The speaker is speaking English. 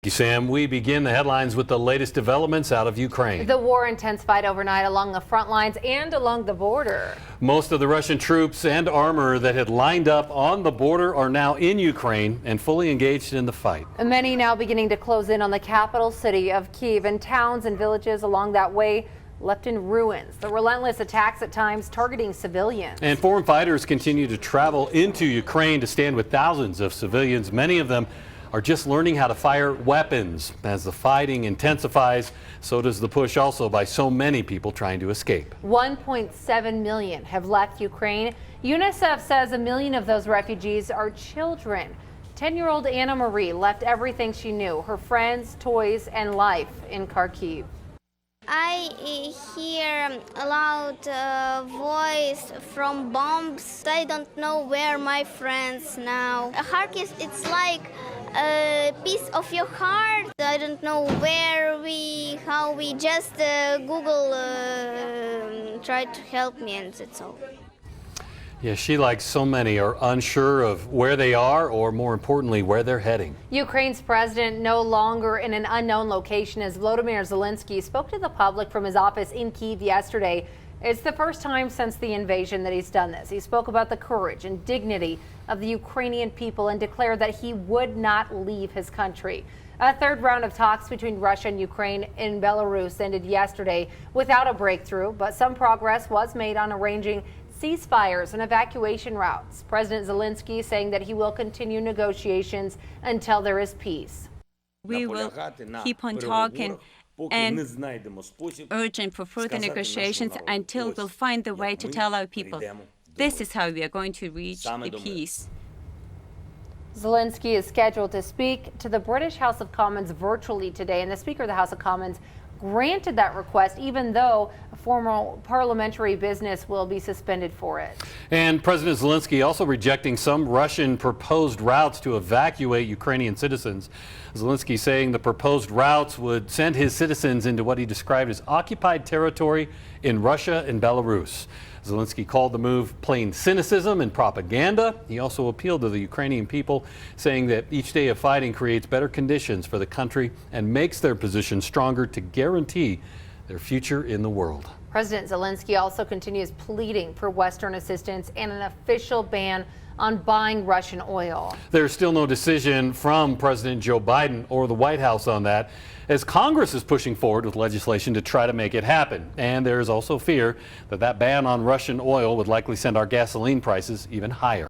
Thank you, Sam. We begin the headlines with the latest developments out of Ukraine. The war intensified overnight along the front lines and along the border. Most of the Russian troops and armor that had lined up on the border are now in Ukraine and fully engaged in the fight. Many now beginning to close in on the capital city of Kyiv, and towns and villages along that way left in ruins. The relentless attacks at times targeting civilians. And foreign fighters continue to travel into Ukraine to stand with thousands of civilians. Many of them are just learning how to fire weapons. As the fighting intensifies, so does the push also by so many people trying to escape. 1.7 million have left Ukraine. UNICEF says 1 million of those refugees are children. 10-year-old Anna Marie left everything she knew, her friends, toys, and life in Kharkiv. I hear a loud voice from bombs. I don't know where my friends now. Kharkiv, it's like a piece of your heart. I don't know how we just Google tried to help me, and that's all. Yeah, she, like so many, are unsure of where they are, or more importantly, where they're heading. Ukraine's president no longer in an unknown location as Volodymyr Zelensky spoke to the public from his office in Kyiv yesterday. It's the first time since the invasion that he's done this. He spoke about the courage and dignity of the Ukrainian people and declared that he would not leave his country. A third round of talks between Russia and Ukraine in Belarus ended yesterday without a breakthrough, but some progress was made on arranging ceasefires and evacuation routes. President Zelensky saying that he will continue negotiations until there is peace. We will keep on talking and urging for further negotiations until we'll find the way to tell our people this is how we are going to reach a peace. Zelensky is scheduled to speak to the British House of Commons virtually today, and the Speaker of the House of Commons granted that request, even though formal parliamentary business will be suspended for it. And President Zelensky also rejecting some Russian proposed routes to evacuate Ukrainian citizens. Zelensky saying the proposed routes would send his citizens into what he described as occupied territory in Russia and Belarus. Zelensky called the move plain cynicism and propaganda. He also appealed to the Ukrainian people, saying that each day of fighting creates better conditions for the country and makes their position stronger to guarantee their future in the world. President Zelensky also continues pleading for Western assistance and an official ban on buying Russian oil. There's still no decision from President Joe Biden or the White House on that, as Congress is pushing forward with legislation to try to make it happen. And there is also fear that that ban on Russian oil would likely send our gasoline prices even higher.